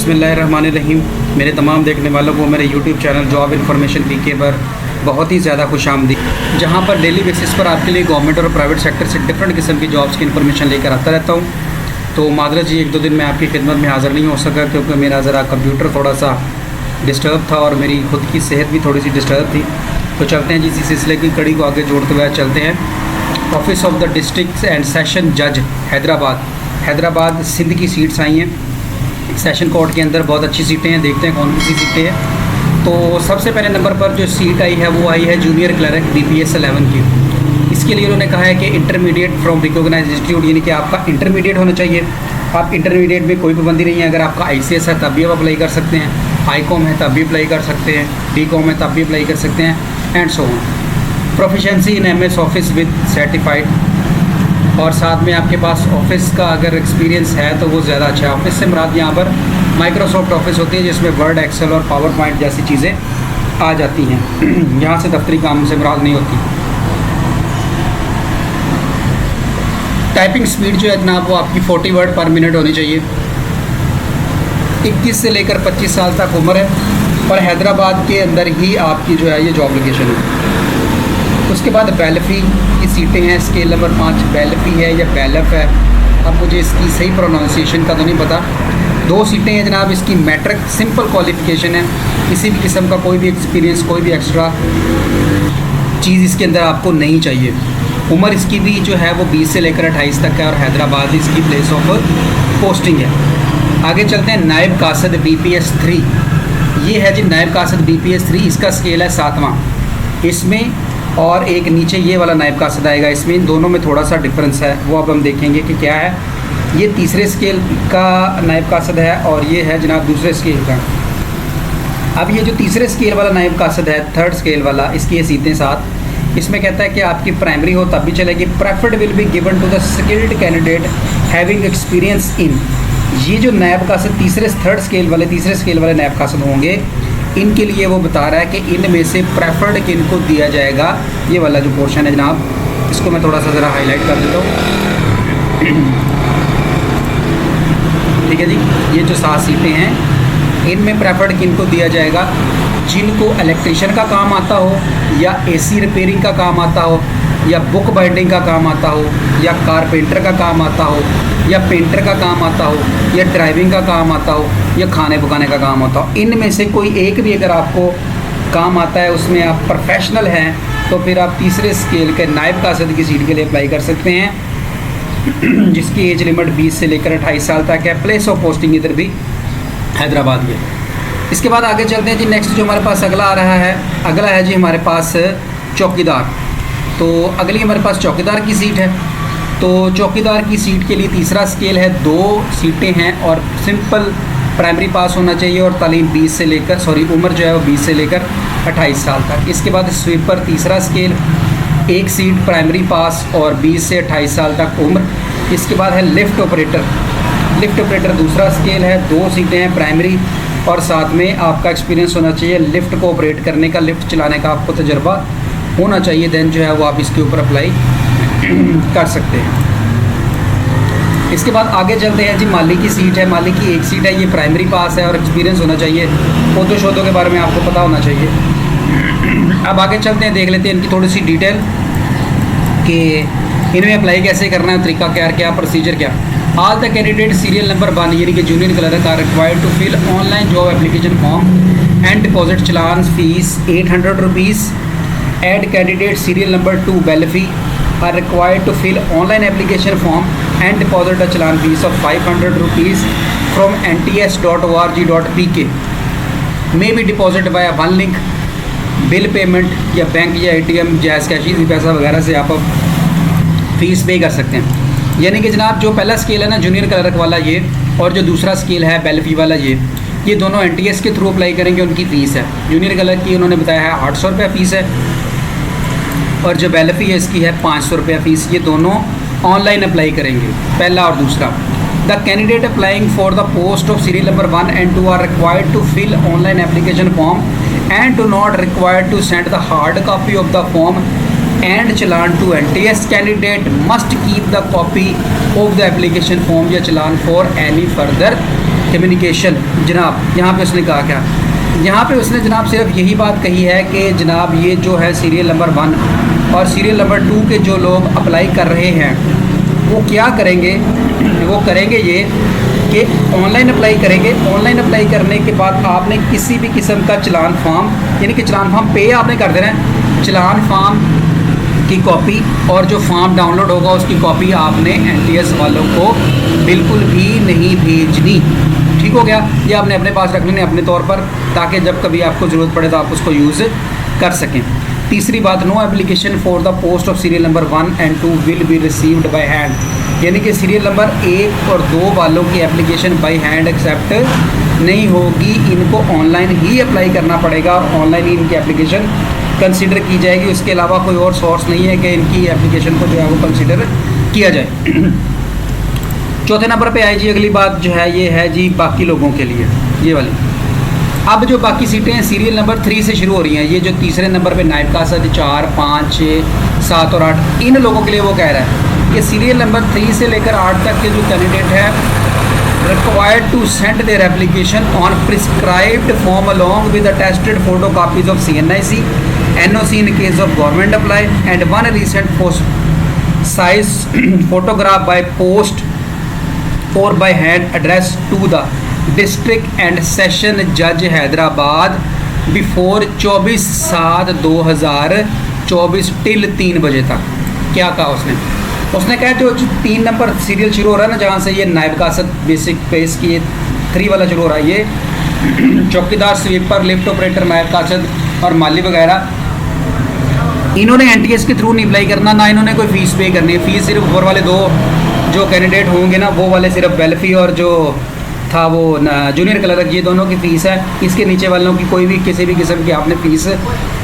बिस्मिल्लाहिर्रहमानिर्रहीम। मेरे तमाम देखने वालों को मेरे यूट्यूब चैनल जॉब इन्फॉर्मेशन पीके पर बहुत ही ज़्यादा खुशामदीद, जहाँ पर डेली बेसिस पर आपके लिए गवर्नमेंट और प्राइवेट सेक्टर से डिफरेंट किस्म की जॉब्स की इन्फॉर्मेशन लेकर आता रहता हूँ। तो मादरा जी, एक दो दिन में आपकी खिदमत में हाज़िर नहीं हो सका क्योंकि मेरा ज़रा कंप्यूटर थोड़ा सा डिस्टर्ब था और मेरी खुद की सेहत भी थोड़ी सी डिस्टर्ब थी। तो चलते हैं जी, इसी सिलसिले की कड़ी को आगे जोड़ते हुए चलते हैं। Office of the district and session जज हैदराबाद सिंध की सीट्स आई हैं। सेशन कोर्ट के अंदर बहुत अच्छी सीटें हैं, देखते हैं कौन सी सीटें हैं। तो सबसे पहले नंबर पर जो सीट आई है वो आई है जूनियर क्लर्क BPS 11 की। इसके लिए उन्होंने कहा है कि इंटरमीडिएट फ्रॉम रिकॉग्नाइज्ड इंस्टीट्यूट, यानी कि आपका इंटरमीडिएट होना चाहिए। आप इंटरमीडिएट में कोई पाबंदी नहीं है, अगर आपका ICS है तब भी आप अप्लाई कर सकते हैं, ICOM है तब भी अप्लाई कर सकते हैं, BCom है तब भी अप्लाई कर सकते हैं and so on. Proficiency in MS office with certified, और साथ में आपके पास ऑफिस का अगर एक्सपीरियंस है तो वो ज़्यादा अच्छा है। ऑफिस से मुराद यहाँ पर माइक्रोसॉफ्ट ऑफिस होती है जिसमें वर्ड, एक्सेल और पावर पॉइंट जैसी चीज़ें आ जाती हैं। यहाँ से दफ्तरी काम से मुराद नहीं होती। टाइपिंग स्पीड जो है जनाब वो आपकी 40 वर्ड पर मिनट होनी चाहिए। 21 से लेकर 25 साल तक उम्र है और हैदराबाद के अंदर ही आपकी जो है ये जॉब लोकेशन है। उसके बाद बेल्फी की सीटें हैं, स्केल नंबर 5 बेल्फी है या बेलफ है, अब मुझे इसकी सही प्रोनाउंसिएशन का तो नहीं पता। 2 सीटें हैं जनाब, इसकी मैट्रिक सिंपल क्वालिफ़िकेशन है, किसी भी किस्म का कोई भी एक्सपीरियंस, कोई भी एक्स्ट्रा चीज़ इसके अंदर आपको नहीं चाहिए। उम्र इसकी भी जो है वो 20 से लेकर 28 तक है और हैदराबाद इसकी प्लेस ऑफ पोस्टिंग है। आगे चलते हैं। नायब कासद BPS 3, ये है जी नायब कासद BPS 3, इसका स्केल है 7वां इसमें, और एक नीचे ये वाला नायब कासद आएगा। इसमें इन दोनों में थोड़ा सा डिफरेंस है, वो अब हम देखेंगे कि क्या है। ये तीसरे स्केल का नायब कासद है और ये है जनाब दूसरे स्केल का। अब ये जो तीसरे स्केल वाला नायब कासद है, थर्ड स्केल वाला, इसकी ये सीटें 7, इसमें कहता है कि आपकी प्राइमरी हो तब भी चलेगी। Preferred will be given to the skilled candidate having experience in. ये जो नायब कासद तीसरे स्केल वाले नायब कासद होंगे, इनके लिए वो बता रहा है कि इनमें से प्रेफर्ड किन को दिया जाएगा। ये वाला जो पोर्शन है जनाब, इसको मैं थोड़ा सा ज़रा हाईलाइट कर देता हूँ। ठीक है जी, ये जो 7 सीटें हैं इनमें प्रेफर्ड किन को दिया जाएगा, जिनको इलेक्ट्रीशियन का काम आता हो या AC रिपेयरिंग का काम आता हो या बुक बाइंडिंग का काम आता हो या कारपेंटर का काम आता हो या पेंटर का काम आता हो या ड्राइविंग का काम आता हो या खाने पकाने का काम आता हो। इनमें से कोई एक भी अगर आपको काम आता है, उसमें आप प्रोफेशनल हैं, तो फिर आप तीसरे स्केल के नायब कासद की सीट के लिए अप्लाई कर सकते हैं, जिसकी एज लिमिट 20 से लेकर 28 साल तक है। प्लेस ऑफ पोस्टिंग इधर भी हैदराबाद में। इसके बाद आगे चलते हैं जी। नेक्स्ट जो हमारे पास अगला आ रहा है, अगला है जी हमारे पास चौकीदार। तो अगली हमारे पास चौकीदार की सीट है। तो चौकीदार की सीट के लिए तीसरा स्केल है, 2 सीटें हैं और सिंपल प्राइमरी पास होना चाहिए और तालीम उम्र जो है वो 20 से लेकर 28 साल तक। इसके बाद स्वीपर तीसरा स्केल, 1 सीट प्राइमरी पास और 20 से 28 साल तक उम्र। इसके बाद है लिफ्ट ऑपरेटर दूसरा स्केल है, 2 सीटें हैं प्राइमरी और साथ में आपका एक्सपीरियंस होना चाहिए लिफ्ट को ऑपरेट करने का, लिफ्ट चलाने का आपको तजर्बा होना चाहिए। देन जो है वो आप इसके ऊपर अप्लाई कर सकते हैं। इसके बाद आगे चलते हैं जी। माली की सीट है, माली की 1 सीट है, ये प्राइमरी पास है और एक्सपीरियंस होना चाहिए, पौधों शोधों के बारे में आपको पता होना चाहिए। अब आगे चलते हैं, देख लेते हैं इनकी थोड़ी सी डिटेल कि इनमें अप्लाई कैसे करना है, तरीका क्या प्रोसीजर क्या। All the candidate serial number 1 यानी कि junior clerk are required to fill online job application form and deposit challan fee 800 rupees. And candidate serial number 2 बेल्फी are required to fill online application form and deposit a challan fees of 500 rupees from nts.org.pk. may be deposited via one link, bill payment या bank या ATM jazz कैशी पैसा वगैरह से आप fees पे कर सकते हैं। यानी कि जनाब जो पहला स्केल है ना जूनियर क्लर्क वाला, ये और जो दूसरा स्केल है बेल्फी वाला, ये दोनों NTS के थ्रू अप्लाई करेंगे। उनकी फ़ीस है, जूनियर क्लर्क की उन्होंने बताया है 800 रुपये फ़ीस है और जो बेल्फी है इसकी है 500 रुपये फ़ीस। ये दोनों ऑनलाइन अप्लाई करेंगे, पहला और दूसरा। The candidate applying for the post of serial number 1 and 2 are required to fill online application form and do not required to send the hard copy of the form and challan to NTS। Candidate must keep the copy of the application form या challan for any further communication, जनाब यहाँ पे उसने कहा क्या, यहाँ पे उसने जनाब सिर्फ यही बात कही है कि जनाब ये जो है सीरियल नंबर 1 और सीरियल नंबर 2 के जो लोग अप्लाई कर रहे हैं वो क्या करेंगे, वो करेंगे ये कि ऑनलाइन अप्लाई करेंगे। ऑनलाइन अप्लाई करने के बाद आपने किसी भी किस्म का चलान फॉर्म, यानी कि चलान फॉर्म पे आपने कर देना है, चलान फॉर्म की कॉपी और जो फॉर्म डाउनलोड होगा उसकी कॉपी आपने NTS वालों को बिल्कुल भी नहीं भेजनी। ठीक हो गया, ये आपने अपने पास रख लेने अपने तौर पर, ताकि जब कभी आपको ज़रूरत पड़े तो आप उसको यूज़ कर सकें। तीसरी बात, no application for the post of serial number 1 and 2 will be received by hand, यानी कि सीरियल नंबर 1 और 2 वालों की एप्लीकेशन बाय हैंड एक्सेप्ट नहीं होगी, इनको ऑनलाइन ही अप्लाई करना पड़ेगा और ऑनलाइन ही इनकी एप्लीकेशन कंसीडर की जाएगी। उसके अलावा कोई और सोर्स नहीं है कि इनकी एप्लीकेशन को जो है वो कंसीडर किया जाए। चौथे नंबर पे आई जी अगली बात जो है ये है जी बाकी लोगों के लिए, ये वाली। अब जो बाकी सीटें हैं सीरियल नंबर 3 से शुरू हो रही हैं, ये जो तीसरे नंबर पे नायब कासद 4, 5, 6, 7 और 8, इन लोगों के लिए वो कह रहा है कि सीरियल नंबर 3 से लेकर 8 तक के जो कैंडिडेट है required to send their application on prescribed form along with attested photocopies of CNIC, NOC in case of government apply, and one recent size photograph by post or by hand addressed to the district and session judge Hyderabad before 24/7/2024 till 3 बजे तक। क्या कहा उसने कहा जो 3 number serial शुरू हो रहा है ना, जहाँ से ये नायब कासद बेसिक पेस की 3 वाला शुरू हो रहा है, ये चौकीदार, स्वीपर, लिफ्ट ऑपरेटर, नायब कासद और माली वगैरह, इन्होंने NTS के थ्रू नहीं अप्लाई करना, ना इन्होंने कोई फ़ीस पे करनी है। फ़ीस सिर्फ ऊपर वाले 2 जो कैंडिडेट होंगे ना, वो वाले सिर्फ वेलफी और जो था वो जूनियर क्लर्क, ये दोनों की फ़ीस है। इसके नीचे वालों की कोई भी किसी भी किस्म की आपने फ़ीस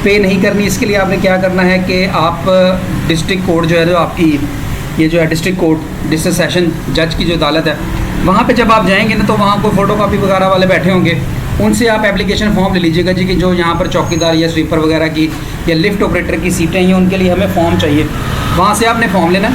पे नहीं करनी। इसके लिए आपने क्या करना है कि आप डिस्ट्रिक्ट कोर्ट जो है, जो आपकी ये जो है डिस्ट्रिक्ट कोर्ट, डिस्ट्रिक्ट सेशन जज की जो अदालत है, वहाँ पे जब आप जाएंगे ना तो वहाँ कोई फ़ोटोकॉपी वगैरह वाले बैठे होंगे, उनसे आप एप्लीकेशन फॉर्म ले लीजिएगा जी कि जो यहाँ पर चौकीदार या स्वीपर वगैरह की या लिफ्ट ऑपरेटर की सीटें हैं, उनके लिए हमें फ़ॉर्म चाहिए। वहाँ से आपने फॉर्म लेना,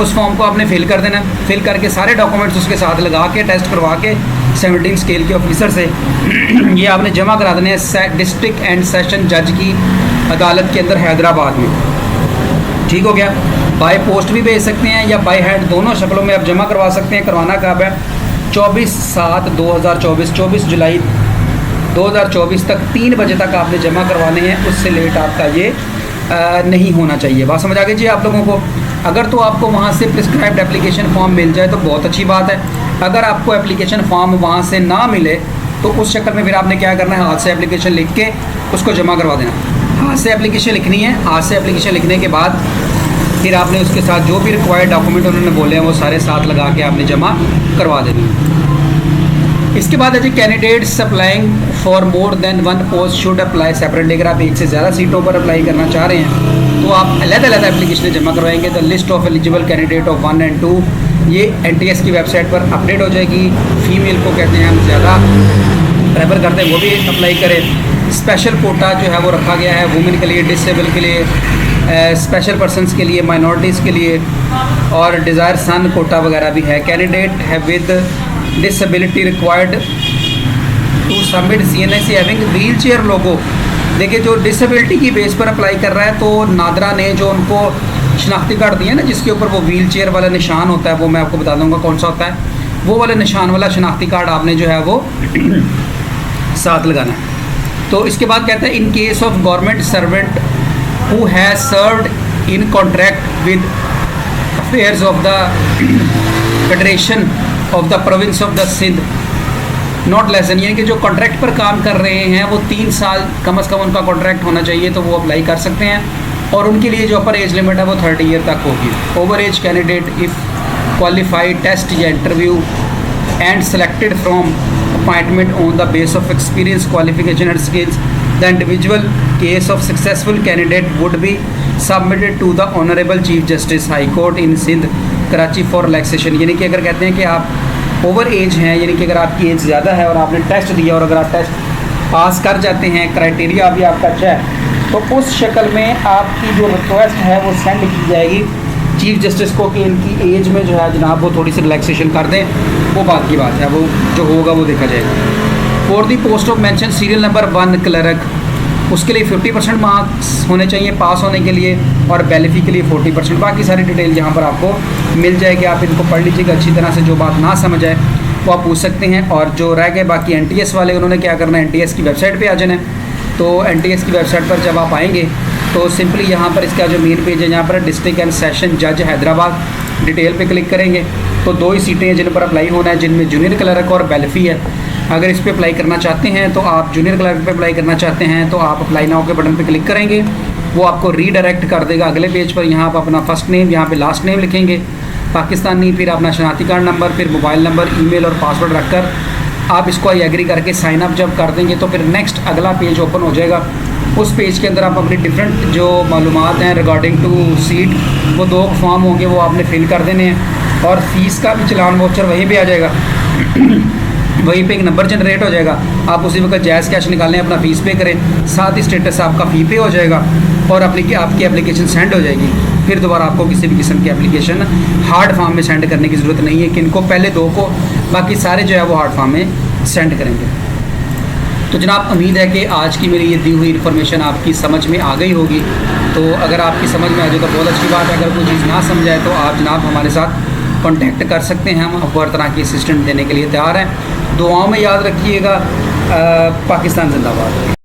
उस फॉर्म को आपने फिल कर देना, फिल करके सारे डॉक्यूमेंट्स उसके साथ लगा के टेस्ट करवा के 17 स्केल के ऑफिसर से ये आपने जमा करा देने हैं डिस्ट्रिक्ट एंड सेशन जज की अदालत के अंदर हैदराबाद में। ठीक हो गया। बाय पोस्ट भी भेज सकते हैं या बाय हैंड, दोनों शक्लों में आप जमा करवा सकते हैं। करवाना कब है? 24/7/2024, 24 जुलाई 2024 तक 3 बजे तक आपने जमा करवाने हैं, उससे लेट आपका ये नहीं होना चाहिए। बात समझ आ गई जी आप लोगों को? अगर तो आपको वहाँ से प्रिस्क्राइब्ड एप्लीकेशन फॉर्म मिल जाए तो बहुत अच्छी बात है। अगर आपको एप्लीकेशन फॉर्म वहाँ से ना मिले तो उस शक्ल में फिर आपने क्या करना है, हाथ से एप्लीकेशन लिख के उसको जमा करवा देना। हाथ से एप्लीकेशन लिखनी है, हाथ से एप्लीकेशन लिखने के बाद फिर आपने उसके साथ जो भी रिक्वायर्ड डॉक्यूमेंट उन्होंने बोले हैं वो सारे साथ लगा के आपने जमा करवा देनी है। इसके बाद है G candidates applying for more than 1 post should apply separately. अगर आप एक से ज़्यादा सीटों पर अप्लाई करना चाह रहे हैं तो आप अलग-अलग एप्लीकेशन जमा करवाएंगे। The list of eligible candidate of 1 and 2 ये NTS की वेबसाइट पर अपडेट हो जाएगी। फीमेल को कहते हैं हम ज़्यादा प्रेफर करते हैं, वो भी अप्लाई करें। स्पेशल कोटा जो है वो रखा गया है वुमेन के लिए, डिसेबल के लिए, स्पेशल पर्सनस के लिए, माइनॉरिटीज़ के लिए और डिज़ायर सन कोटा वगैरह भी है। कैंडिडेट है with disability required to submit CNIC having wheel chair logo. देखिए जो डिसेबिलिटी की बेस पर अप्लाई कर रहा है तो नादरा ने जो उनको शनाख्ती कार्ड दिया ना जिसके ऊपर वो व्हील चेयर वाला निशान होता है, वो मैं आपको बता दूंगा कौन सा होता है। वो वाले निशान वाला शनाख्ती कार्ड आपने जो है वो साथ लगाना है। तो इसके बाद कहते हैं in case of government servant who has served in contract with affairs of the federation of the province of the Sindh not less than, यानी कि जो कॉन्ट्रैक्ट पर काम कर रहे हैं वो 3 साल कम से कम उनका कॉन्ट्रैक्ट होना चाहिए, तो वो अप्लाई कर सकते हैं। और उनके लिए जो अपर एज लिमिट है वो 30 ईयर तक होगी। Over age candidate if qualified test या interview and selected from appointment on the base of experience qualification and skills the individual case of successful candidate would be submitted to the honourable chief justice high court in Sindh Karachi for relaxation. यानी कि अगर कहते हैं कि आप over as हैं, यानी कि अगर आपकी एज ज़्यादा है और आपने टेस्ट दिया और अगर आप टेस्ट पास कर जाते हैं, क्राइटेरिया भी आपका अच्छा है, तो उस शक्ल में आपकी जो रिक्वेस्ट है वो सेंड की जाएगी चीफ जस्टिस को कि इनकी एज में जो है जनाब वो थोड़ी सी रिलैक्सेशन कर दें, वो बात की बात है, वो जो होगा वो देखा जाएगा। For the post of mention serial number 1 clerk, उसके लिए 50% मार्क्स होने चाहिए पास होने के लिए, और बेलिफी के लिए 40%। बाकी सारी डिटेल यहाँ पर आपको मिल जाएगी, आप इनको पढ़ लीजिएगा अच्छी तरह से, जो बात ना समझ आए वो आप पूछ सकते हैं। और जो रह गए बाकी NTS वाले, उन्होंने क्या करना है, NTS की वेबसाइट पे आ जाना है। तो NTS की वेबसाइट पर जब आप आएंगे तो सिंपली यहाँ पर इसका जो मेन पेज है, यहाँ पर डिस्ट्रिक्ट एंड सेशन जज हैदराबाद, डिटेल पे क्लिक करेंगे तो 2 ही सीटें हैं जिन पर अप्लाई होना है, जिनमें जूनियर क्लर्क और बेलिफी है। अगर इस पर अप्लाई करना चाहते हैं तो आप जूनियर क्लर्क पे अप्लाई करना चाहते हैं तो आप अप्लाई नाउ के बटन पे क्लिक करेंगे, वो आपको रीडायरेक्ट कर देगा अगले पेज पर। यहाँ पर अपना फर्स्ट नेम, यहाँ पे लास्ट नेम लिखेंगे पाकिस्तानी, फिर अपना शनाख्ती कार्ड नंबर, फिर मोबाइल नंबर, ईमेल और पासवर्ड रखकर आप इसको एग्री करके साइन अप जब कर देंगे तो फिर नेक्स्ट अगला पेज ओपन हो जाएगा। उस पेज के अंदर आप अपनी डिफरेंट जो मालूमात हैं रिगार्डिंग टू सीट, वो 2 फॉर्म होंगे, वो आपने फिल कर देने हैं, और फीस का भी चलान वाउचर वहीं पे आ जाएगा। वहीं पे एक नंबर जनरेट हो जाएगा, आप उसी वक्त जैज़ कैश निकालें, अपना फ़ीस पे करें, साथ ही स्टेटस आपका फ़ी पे हो जाएगा और आपकी एप्लीकेशन सेंड हो जाएगी। फिर दोबारा आपको किसी भी किस्म की एप्लीकेशन हार्ड फॉर्म में सेंड करने की ज़रूरत नहीं है, कि इनको पहले 2 को, बाकी सारे जो है वो हार्ड फॉर्म में सेंड करेंगे। तो जनाब उम्मीद है कि आज की मेरी ये दी हुई इन्फॉर्मेशन आपकी समझ में आ गई होगी। तो अगर आपकी समझ में आ जाए तो बहुत अच्छी बात है, अगर कोई चीज़ ना समझाए तो आप जनाब हमारे साथ कांटेक्ट कर सकते हैं, हम आपको हर तरह की असिस्टेंट देने के लिए तैयार हैं। दुआओं में याद रखिएगा। पाकिस्तान जिंदाबाद।